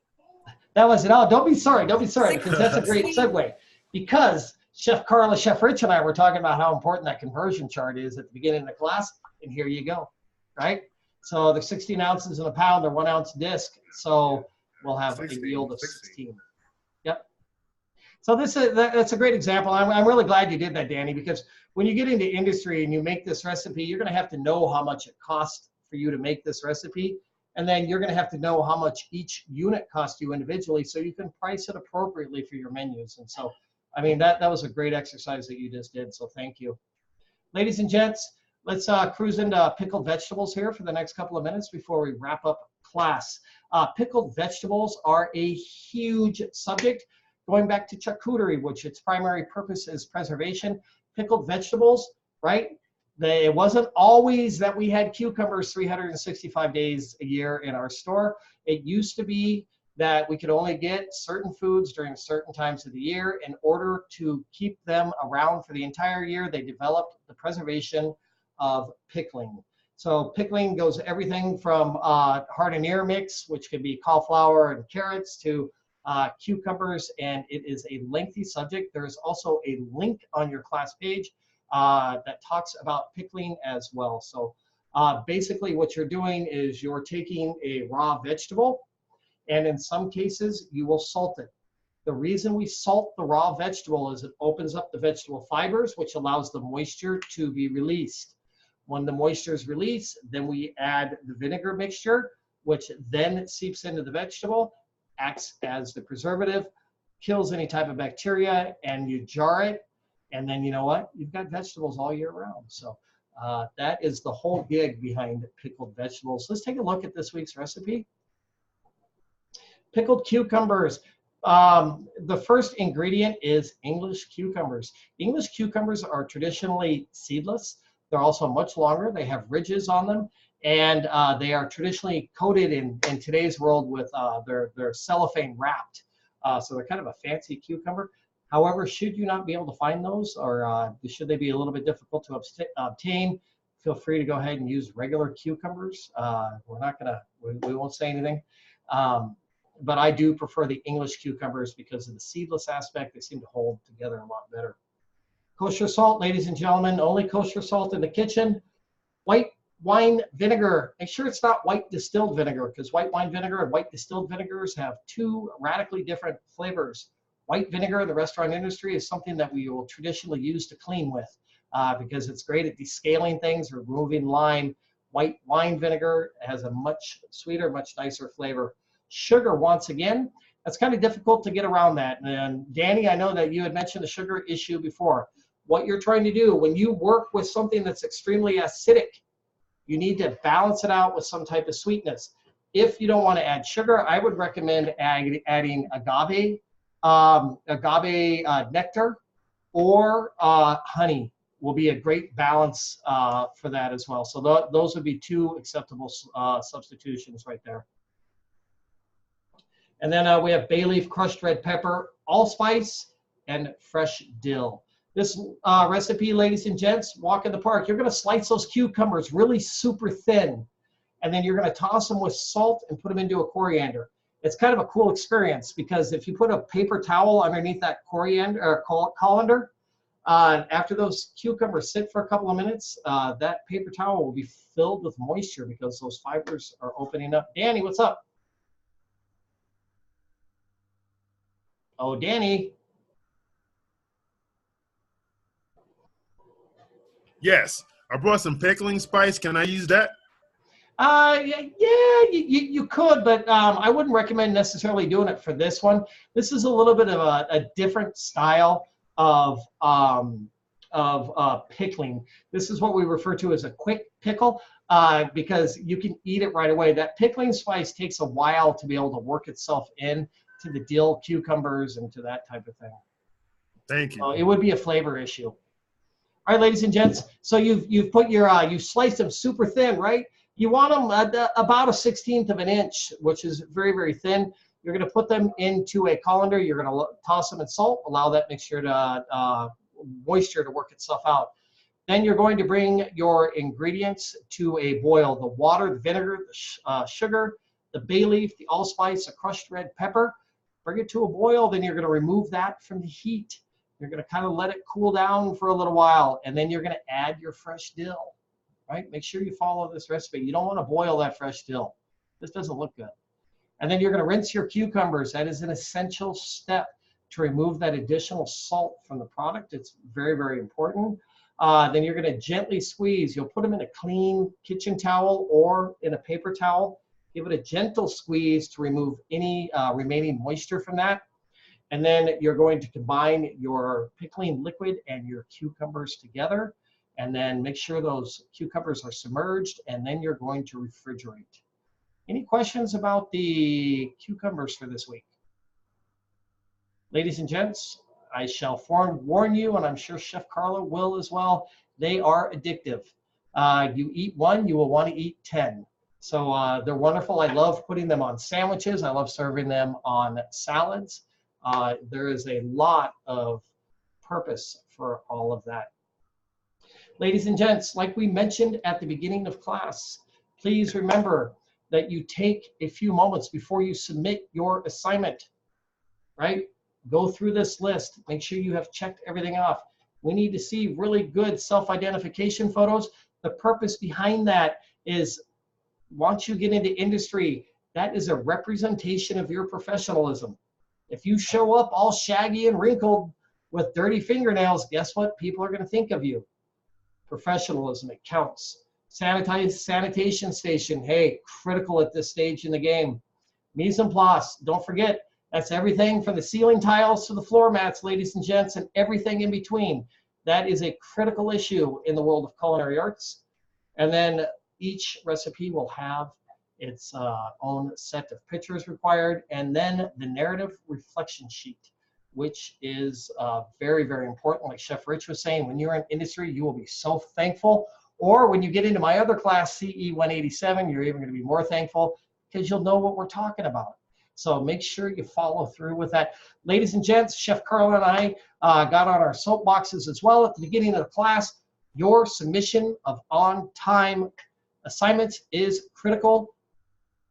That was it. Oh, don't be sorry, because that's a great segue. Because Chef Carla, Chef Rich, and I were talking about how important that conversion chart is at the beginning of the class, and here you go, right? So there's 16 ounces in a pound, they're 1 ounce disc, so we'll have a yield of 16. Yep. So that's a great example. I'm really glad you did that, Danny, because when you get into industry and you make this recipe, you're going to have to know how much it costs for you to make this recipe. And then you're going to have to know how much each unit costs you individually so you can price it appropriately for your menus. And so, I mean, that was a great exercise that you just did. So thank you. Ladies and gents, let's cruise into pickled vegetables here for the next couple of minutes before we wrap up class. Pickled vegetables are a huge subject. Going back to charcuterie, which its primary purpose is preservation, pickled vegetables, right? It wasn't always that we had cucumbers 365 days a year in our store. It used to be that we could only get certain foods during certain times of the year. In order to keep them around for the entire year, they developed the preservation of pickling. So pickling goes everything from heart and ear mix, which could be cauliflower and carrots, to cucumbers, and it is a lengthy subject. There is also a link on your class page that talks about pickling as well. So basically what you're doing is you're taking a raw vegetable, and in some cases you will salt it. The reason we salt the raw vegetable is it opens up the vegetable fibers, which allows the moisture to be released. When the moisture is released, then we add the vinegar mixture, which then seeps into the vegetable, acts as the preservative, kills any type of bacteria, and you jar it. And then you know what? You've got vegetables all year round. So that is the whole gig behind pickled vegetables. Let's take a look at this week's recipe. Pickled cucumbers. The first ingredient is English cucumbers. English cucumbers are traditionally seedless. They're also much longer. They have ridges on them, and they are traditionally coated in today's world with they're cellophane wrapped. So they're kind of a fancy cucumber. However, should you not be able to find those, or should they be a little bit difficult to obtain, feel free to go ahead and use regular cucumbers. We're not gonna, we won't say anything. But I do prefer the English cucumbers because of the seedless aspect. They seem to hold together a lot better. Kosher salt, ladies and gentlemen, only kosher salt in the kitchen. White wine vinegar. Make sure it's not white distilled vinegar, because white wine vinegar and white distilled vinegars have two radically different flavors. White vinegar in the restaurant industry is something that we will traditionally use to clean with because it's great at descaling things, removing lime. White wine vinegar has a much sweeter, much nicer flavor. Sugar, once again, that's kind of difficult to get around that. And Danny, I know that you had mentioned the sugar issue before. What you're trying to do when you work with something that's extremely acidic, you need to balance it out with some type of sweetness. If you don't want to add sugar, I would recommend adding agave nectar or honey will be a great balance for that as well. So those would be two acceptable substitutions right there. And then we have bay leaf, crushed red pepper, allspice, and fresh dill. This recipe, ladies and gents, walk in the park. You're going to slice those cucumbers really super thin, and then you're going to toss them with salt and put them into a coriander. It's kind of a cool experience because if you put a paper towel underneath that coriander or colander, after those cucumbers sit for a couple of minutes, that paper towel will be filled with moisture because those fibers are opening up. Danny, what's up? Oh, Danny. Yes, I brought some pickling spice. Can I use that? Yeah, you could, but I wouldn't recommend necessarily doing it for this one. This is a little bit of a different style of pickling. This is what we refer to as a quick pickle because you can eat it right away. That pickling spice takes a while to be able to work itself in to the dill, cucumbers, and to that type of thing. Thank you. So it would be a flavor issue. All right, ladies and gents. So you've put your you sliced them super thin, right? You want them about 1/16 of an inch, which is very, very thin. You're going to put them into a colander. You're going to toss them in salt, allow that mixture to moisture to work itself out. Then you're going to bring your ingredients to a boil: the water, the vinegar, the sugar, the bay leaf, the allspice, the crushed red pepper. Bring it to a boil. Then you're going to remove that from the heat. You're going to kind of let it cool down for a little while, and then you're going to add your fresh dill. Right? Make sure you follow this recipe. You don't want to boil that fresh dill. This doesn't look good. And then you're going to rinse your cucumbers. That is an essential step to remove that additional salt from the product. It's very, very important. Then you're going to gently squeeze. You'll put them in a clean kitchen towel or in a paper towel, Give it a gentle squeeze to remove any remaining moisture from that. And then you're going to combine your pickling liquid and your cucumbers together. And then make sure those cucumbers are submerged, and then you're going to refrigerate. Any questions about the cucumbers for this week? Ladies and gents, I shall warn you, and I'm sure Chef Carla will as well, they are addictive. You eat one, you will want to eat 10. So they're wonderful. I love putting them on sandwiches. I love serving them on salads. There is a lot of purpose for all of that. Ladies and gents, like we mentioned at the beginning of class, please remember that you take a few moments before you submit your assignment, right? Go through this list. Make sure you have checked everything off. We need to see really good self-identification photos. The purpose behind that is once you get into industry, that is a representation of your professionalism. If you show up all shaggy and wrinkled with dirty fingernails, guess what people are going to think of you? Professionalism, it counts. Sanitation station, hey, critical at this stage in the game. Mise en place, don't forget, that's everything from the ceiling tiles to the floor mats, ladies and gents, and everything in between. That is a critical issue in the world of culinary arts. And then each recipe will have its own set of pictures required, and then the narrative reflection sheet, which is very, very important. Like Chef Rich was saying, when you're in industry, you will be so thankful. Or when you get into my other class, CE 187, you're even going to be more thankful because you'll know what we're talking about. So make sure you follow through with that. Ladies and gents, Chef Carla and I got on our soapboxes as well at the beginning of the class. Your submission of on-time assignments is critical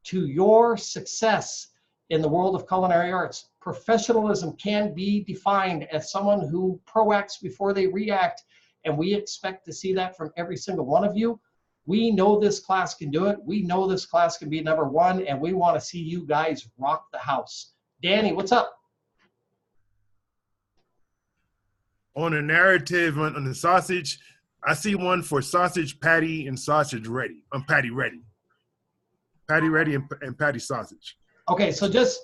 to your success in the world of culinary arts. Professionalism can be defined as someone who proacts before they react, and we expect to see that from every single one of you. We know this class can do it. We know this class can be number one, and we want to see you guys rock the house. Danny, what's up? On a narrative on the sausage, I see one for sausage patty and sausage ready. Patty ready. Patty ready and patty sausage. Okay, so just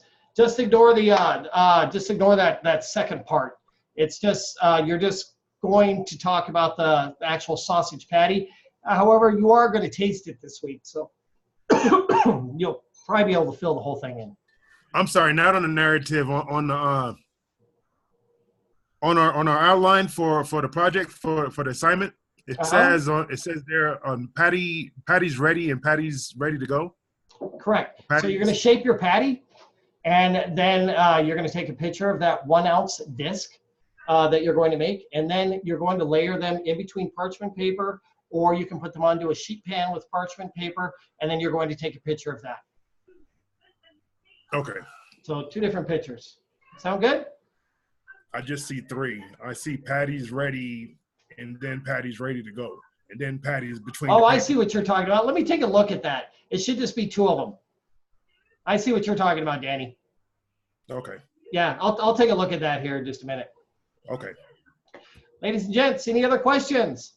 ignore the just ignore that second part. It's just you're just going to talk about the actual sausage patty. However, you are going to taste it this week, so you'll probably be able to fill the whole thing in. I'm sorry, not on the narrative, on our outline for the project for the assignment. It says there on patty's ready and patty's ready to go. Correct. Patties. So you're going to shape your patty, and then you're going to take a picture of that 1 ounce disc that you're going to make, and then you're going to layer them in between parchment paper, or you can put them onto a sheet pan with parchment paper, and then you're going to take a picture of that. Okay. So 2 different pictures. Sound good? I just see 3. I see patty's ready, and then patty's ready to go, and then patty's between. Oh, I see what you're talking about. Let me take a look at that. It should just be 2 of them. I see what you're talking about, Danny. Okay. Yeah, I'll take a look at that here in just a minute. Okay. Ladies and gents, any other questions?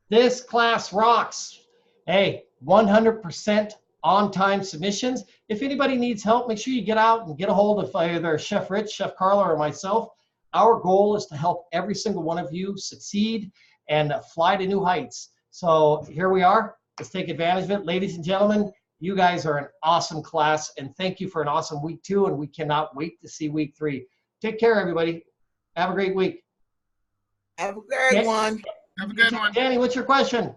This class rocks. Hey, 100% on-time submissions. If anybody needs help, make sure you get out and get a hold of either Chef Rich, Chef Carla, or myself. Our goal is to help every single one of you succeed and fly to new heights. So here we are. Let's take advantage of it. Ladies and gentlemen, you guys are an awesome class, and thank you for an awesome week 2, and we cannot wait to see week 3. Take care, everybody. Have a great week. Have a great one. Have a good one. Danny, what's your question?